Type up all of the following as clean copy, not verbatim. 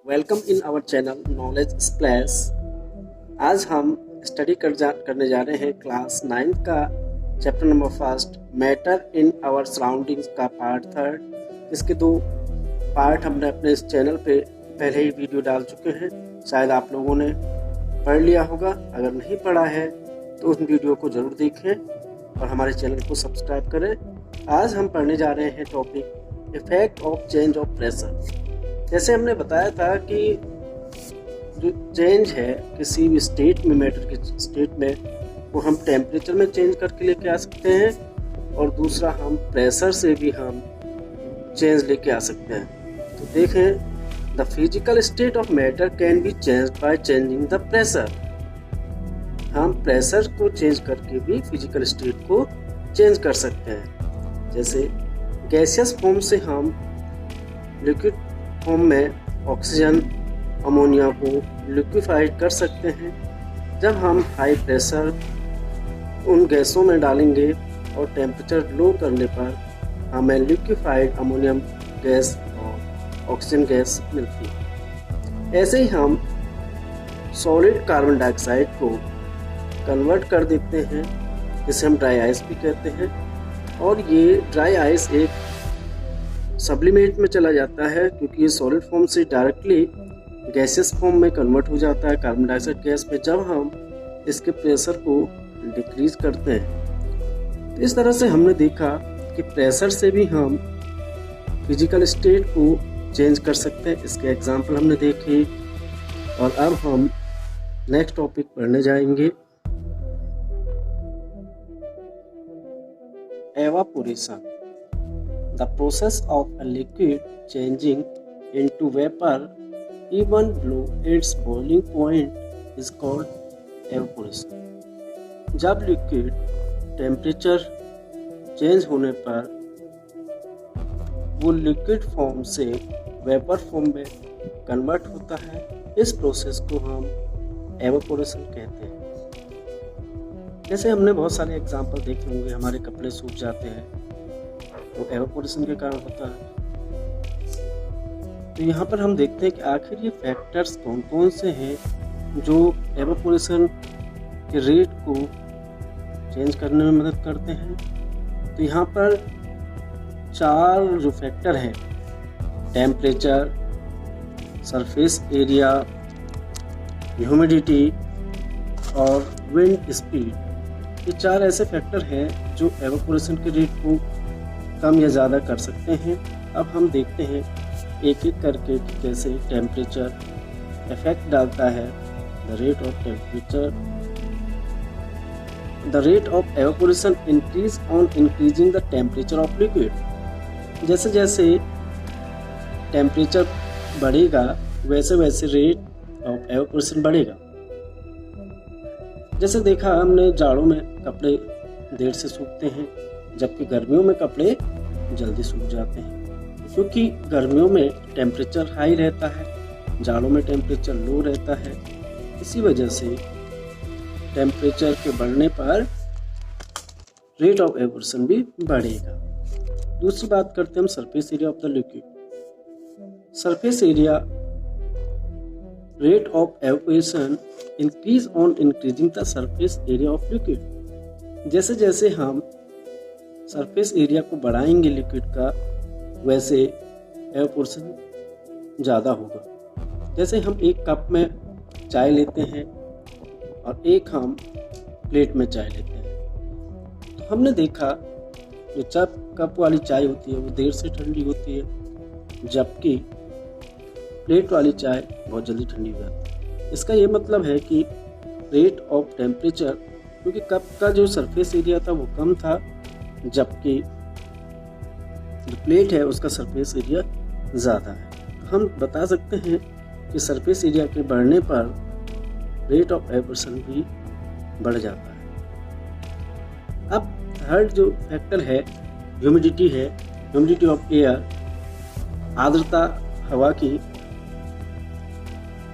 Welcome in our channel Knowledge Splash. आज हम करने जा रहे हैं क्लास 9 का chapter number first matter in our surroundings का पार्ट थर्ड। इसके 2 पार्ट हमने अपने इस चैनल पे पहले ही वीडियो डाल चुके हैं, शायद आप लोगों ने पढ़ लिया होगा। अगर नहीं पढ़ा है तो उस वीडियो को ज़रूर देखें और हमारे चैनल को सब्सक्राइब करें। आज हम पढ़ने जा रहे हैं topic effect of change of pressure. जैसे हमने बताया था कि जो चेंज है किसी भी स्टेट में, मैटर की स्टेट में, वो हम टेम्परेचर में चेंज करके लेके आ सकते हैं और दूसरा हम प्रेशर से भी हम चेंज लेके आ सकते हैं। तो देखें, the physical state of matter can be changed by changing the pressure. हम प्रेशर को चेंज करके भी फिजिकल स्टेट को चेंज कर सकते हैं। जैसे गैसियस फॉर्म से हम लिक्विड फॉर्म में ऑक्सीजन, अमोनिया को लिक्विफाइड कर सकते हैं। जब हम हाई प्रेशर उन गैसों में डालेंगे और टेम्परेचर लो करने पर हमें लिक्विफाइड अमोनियम गैस और ऑक्सीजन गैस मिलती है। ऐसे ही हम सॉलिड कार्बन डाइऑक्साइड को कन्वर्ट कर देते हैं, जिसे हम ड्राई आइस भी कहते हैं। और ये ड्राई आइस एक सब्लिमेट में चला जाता है, क्योंकि ये सॉलिड फॉर्म से डायरेक्टली गैसेस फॉर्म में कन्वर्ट हो जाता है कार्बन डाइऑक्साइड गैस में, जब हम इसके प्रेशर को डिक्रीज करते हैं। तो इस तरह से हमने देखा कि प्रेशर से भी हम फिजिकल स्टेट को चेंज कर सकते हैं। इसके एग्जांपल हमने देखे और अब हम नेक्स्ट टॉपिक पढ़ने जाएंगे, evaporation. The process of a liquid changing into vapor even below its boiling point is called evaporation. जब लिक्विड टेम्परेचर चेंज होने पर वो लिक्विड फॉर्म से वेपर फॉर्म में कन्वर्ट होता है, इस प्रोसेस को हम एवापोरेशन कहते हैं। जैसे हमने बहुत सारे एग्जांपल देखे होंगे, हमारे कपड़े सूख जाते हैं तो एवापोरेशन के कारण होता है। तो यहाँ पर हम देखते हैं कि आखिर ये फैक्टर्स कौन कौन से हैं जो एवापोरेशन के रेट को चेंज करने में मदद करते हैं। तो यहाँ पर 4 जो फैक्टर हैं, टेम्परेचर, सरफेस एरिया, ह्यूमिडिटी और विंड स्पीड, ये 4 ऐसे फैक्टर हैं जो एवापोरेशन के रेट को कम या ज़्यादा कर सकते हैं। अब हम देखते हैं एक एक करके कि कैसे टेम्परेचर इफेक्ट डालता है। The rate of temperature, the rate of evaporation increase on increasing the temperature of liquid. जैसे जैसे टेम्परेचर बढ़ेगा वैसे वैसे रेट ऑफ एवापोरेशन बढ़ेगा। जैसे देखा हमने, जाड़ों में कपड़े देर से सूखते हैं, जबकि गर्मियों में कपड़े जल्दी सूख जाते हैं, क्योंकि गर्मियों में टेम्परेचर हाई रहता है, जाड़ों में टेम्परेचर लो रहता है। इसी वजह से टेम्परेचर के बढ़ने पर रेट ऑफ एवापोरेशन भी बढ़ेगा। दूसरी बात करते हैं हम surface area of the liquid. Surface area rate of evaporation increase on increasing the surface area of liquid. जैसे जैसे हम सरफेस एरिया को बढ़ाएंगे लिक्विड का, वैसे एवापोरेशन ज़्यादा होगा। जैसे हम एक कप में चाय लेते हैं और एक हम प्लेट में चाय लेते हैं, तो हमने देखा जो कप वाली चाय होती है वो देर से ठंडी होती है, जबकि प्लेट वाली चाय बहुत जल्दी ठंडी हो जाती है। इसका ये मतलब है कि रेट ऑफ टेम्परेचर, क्योंकि कप का जो सरफेस एरिया था वो कम था, जबकि जो प्लेट है उसका सरफेस एरिया ज़्यादा है। हम बता सकते हैं कि सरफेस एरिया के बढ़ने पर रेट ऑफ एवापोरेशन भी बढ़ जाता है। अब थर्ड जो फैक्टर है ह्यूमिडिटी है, ह्यूमिडिटी ऑफ एयर, आर्द्रता हवा की,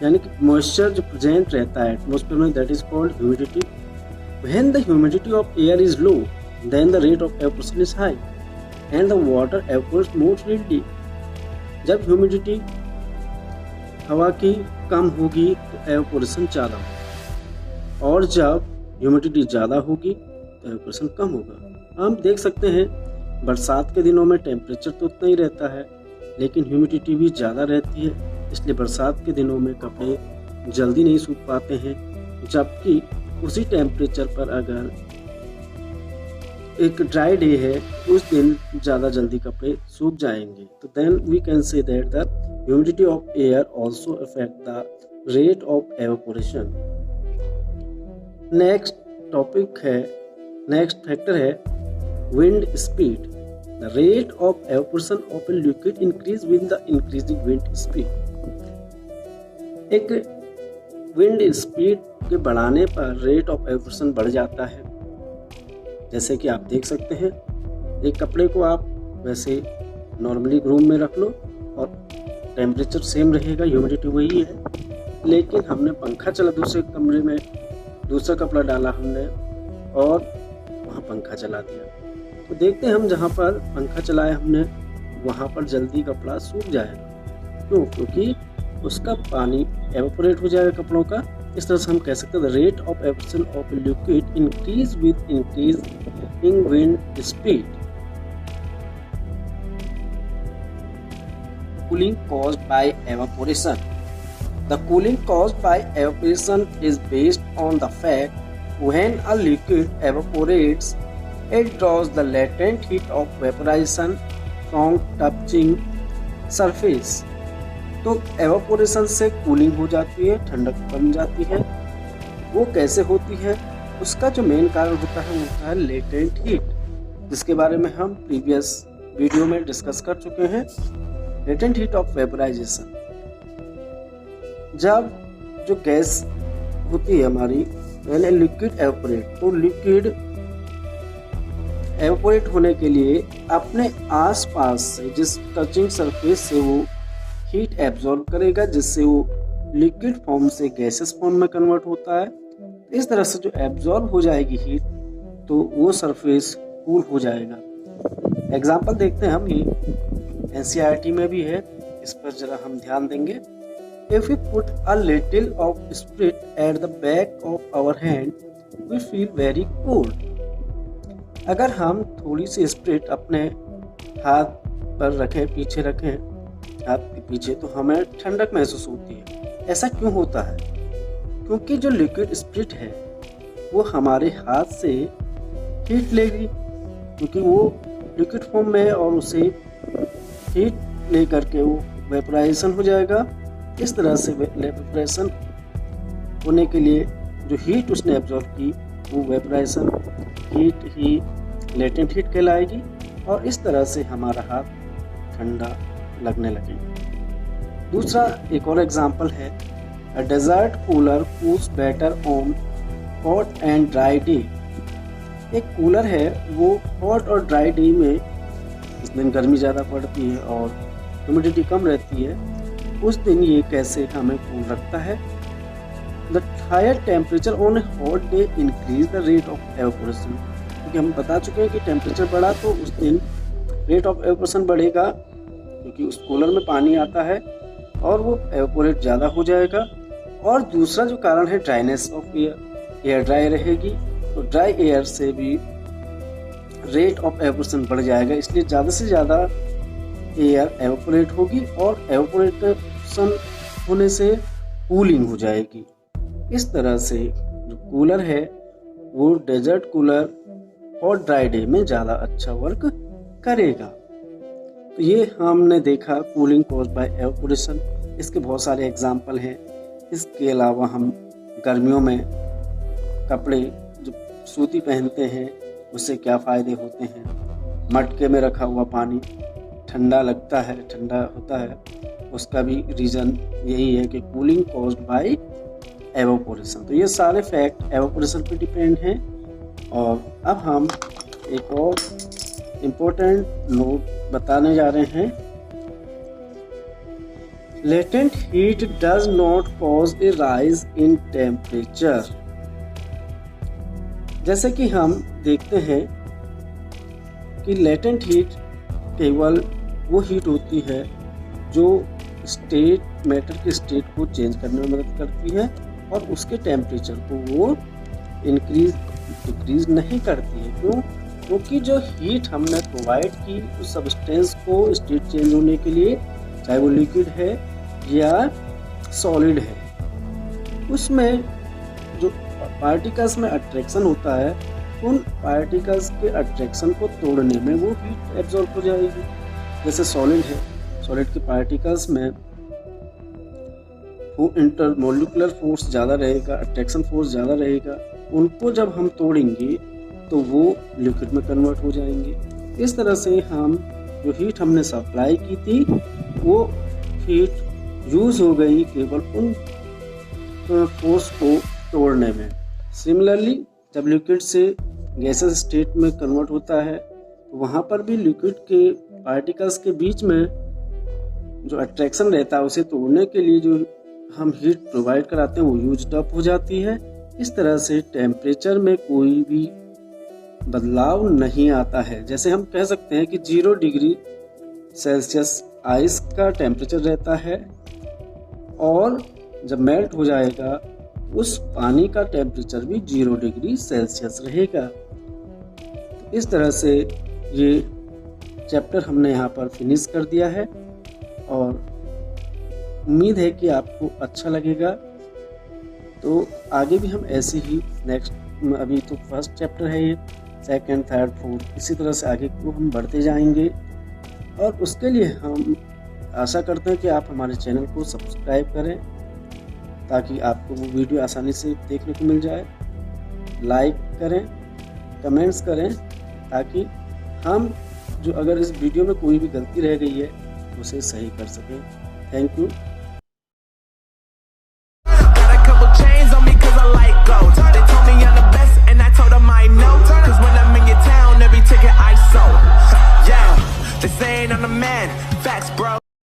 यानी कि मॉइस्चर जो प्रेजेंट रहता है एटमॉस्फेयर में, that is called humidity. When the humidity of air is low, then the rate of evaporation is high and the water evaporates more readily। जब ह्यूमिडिटी हवा की कम होगी तो एवापोरेशन ज़्यादा होगा, और जब ह्यूमिडिटी ज़्यादा होगी तो एवापोरेशन कम होगा। हम देख सकते हैं बरसात के दिनों में टेम्परेचर तो उतना ही रहता है, लेकिन ह्यूमिडिटी भी ज़्यादा रहती है, इसलिए बरसात के दिनों में कपड़े जल्दी नहीं सूख पाते हैं। जबकि उसी टेम्परेचर पर अगर एक ड्राई डे है, उस दिन ज़्यादा जल्दी कपड़े सूख जाएंगे। तो then we can say that the humidity of air also affect the rate of evaporation. Next factor है wind speed. The rate of evaporation of a liquid increase with the increasing wind speed. एक wind speed के बढ़ाने पर rate of evaporation बढ़ जाता है। जैसे कि आप देख सकते हैं, एक कपड़े को आप वैसे नॉर्मली रूम में रख लो और टेम्परेचर सेम रहेगा, ह्यूमिडिटी वही है, लेकिन हमने पंखा चला दूसरे कमरे में, दूसरा कपड़ा डाला हमने और वहाँ पंखा चला दिया, तो देखते हैं हम जहाँ पर पंखा चलाया हमने वहाँ पर जल्दी कपड़ा सूख जाएगा। क्यों? क्योंकि उसका पानी एवापोरेट हो जाएगा कपड़ों का। इस तरह से हम कह सकते हैं rate of evaporation of a liquid increase with increasing wind speed. Cooling caused by evaporation. The cooling caused by evaporation is based on the fact when a liquid evaporates, it draws the latent heat of vaporization from touching surface. तो evaporation से cooling हो जाती है, ठंडक बन जाती है। वो कैसे होती है? उसका जो मेन कारण होता है वो होता है लेटेंट हीट, जिसके बारे में हम प्रीवियस वीडियो में डिस्कस कर चुके हैं। लेटेंट हीट ऑफ वेपराइजेशन, जब जो गैस होती है हमारी पहले लिक्विड एवापोरेट, तो लिक्विड एवापोरेट होने के लिए अपने आसपास से जिस टचिंग सरफेस से वो हीट एब्जॉर्ब करेगा, जिससे वो लिक्विड फॉर्म से गैसेस फॉर्म में कन्वर्ट होता है। इस तरह से जो एब्जॉर्ब हो जाएगी हीट, तो वो सरफेस कूल हो जाएगा। एग्जाम्पल देखते हैं हम, ये NCERT में भी है, इस पर जरा हम ध्यान देंगे। If we put a little of spirit at the back of our hand, we feel very cold. अगर हम थोड़ी सी स्पिरिट अपने हाथ पर रखें, पीछे रखें, हाथ के पीछे, तो हमें ठंडक महसूस होती है। ऐसा क्यों होता है? क्योंकि जो लिक्विड स्पिरिट है वो हमारे हाथ से हीट लेगी, क्योंकि वो लिक्विड फॉर्म में है और उसे हीट ले करके वो वेपराइजेशन हो जाएगा। इस तरह से वेपराइजेशन होने के लिए जो हीट उसने एब्जॉर्ब की, वो वेपराइजेशन हीट ही लेटेंट हीट कहलाएगी, और इस तरह से हमारा हाथ ठंडा लगने लगेगा। दूसरा एक और एग्जांपल है, a desert cooler cools better on hot and dry day. एक कूलर है, वो हॉट और ड्राई डे में, जिस दिन गर्मी ज़्यादा पड़ती है और ह्यूमिडिटी कम रहती है, उस दिन ये कैसे हमें कूल रखता है। The higher temperature on a hot day increase the rate of evaporation. क्योंकि हम बता चुके हैं कि टेम्परेचर बढ़ा तो उस दिन रेट ऑफ एवापोरेशन बढ़ेगा, क्योंकि उस कूलर में पानी आता है और वो एवापोरेट ज़्यादा हो जाएगा। और दूसरा जो कारण है dryness of air, air dry रहेगी, तो ड्राई एयर से भी रेट ऑफ एवापोरेशन बढ़ जाएगा, इसलिए ज़्यादा से ज़्यादा एयर एवापोरेट होगी और एवापोरेशन होने से कूलिंग हो जाएगी। इस तरह से जो कूलर है वो desert cooler hot dry day में ज़्यादा अच्छा वर्क करेगा। तो ये हमने देखा कूलिंग कॉज्ड बाय एवापोरेशन। इसके बहुत सारे एग्जाम्पल हैं। इसके अलावा हम गर्मियों में कपड़े जो सूती पहनते हैं उससे क्या फ़ायदे होते हैं। मटके में रखा हुआ पानी ठंडा लगता है, ठंडा होता है, उसका भी रीज़न यही है कि कूलिंग कॉज्ड बाय एवापोरेशन। तो ये सारे फैक्ट एवापोरेशन पे डिपेंड हैं। और अब हम एक और इम्पोर्टेंट नोट बताने जा रहे हैं। Latent heat does not cause A rise in temperature. जैसे कि हम देखते हैं कि लेटेंट हीट केवल वो हीट होती है जो स्टेट मैटर के स्टेट को चेंज करने में मदद करती है और उसके टेम्परेचर को वो इंक्रीज डिक्रीज नहीं करती है। क्यों? क्योंकि जो हीट हमने प्रोवाइड की उस सब्सटेंस को स्टेट चेंज होने के लिए, चाहे वो लिक्विड है या सॉलिड है, उसमें जो पार्टिकल्स में अट्रैक्शन होता है, उन पार्टिकल्स के अट्रैक्शन को तोड़ने में वो हीट एब्जॉर्ब हो जाएगी। जैसे सॉलिड है, सॉलिड के पार्टिकल्स में वो इंटरमोलिकुलर फोर्स ज़्यादा रहेगा, अट्रैक्शन फोर्स ज़्यादा रहेगा, उनको जब हम तोड़ेंगे तो वो लिक्विड में कन्वर्ट हो जाएंगे। इस तरह से हम जो हीट हमने सप्लाई की थी वो हीट यूज़ हो गई केवल उन फोर्स को तोड़ने में। सिमिलरली जब लिक्विड से गैसेस स्टेट में कन्वर्ट होता है तो वहाँ पर भी लिक्विड के पार्टिकल्स के बीच में जो अट्रैक्शन रहता है उसे तोड़ने के लिए जो हम हीट प्रोवाइड कराते हैं वो यूज्ड अप हो जाती है। इस तरह से टेम्परेचर में कोई भी बदलाव नहीं आता है। जैसे हम कह सकते हैं कि 0 डिग्री सेल्सियस आइस का टेम्परेचर रहता है और जब मेल्ट हो जाएगा उस पानी का टेम्परेचर भी 0 डिग्री सेल्सियस रहेगा। इस तरह से ये चैप्टर हमने यहाँ पर फिनिश कर दिया है और उम्मीद है कि आपको अच्छा लगेगा। तो आगे भी हम ऐसे ही नेक्स्ट, अभी तो फर्स्ट चैप्टर है ये, सेकंड, थर्ड, फोर्थ, इसी तरह से आगे को हम बढ़ते जाएंगे और उसके लिए हम आशा करते हैं कि आप हमारे चैनल को सब्सक्राइब करें ताकि आपको वो वीडियो आसानी से देखने को मिल जाए। लाइक करें, कमेंट्स करें ताकि हम जो अगर इस वीडियो में कोई भी गलती रह गई है उसे सही कर सकें। Thank you. They saying I'm the man, facts bro.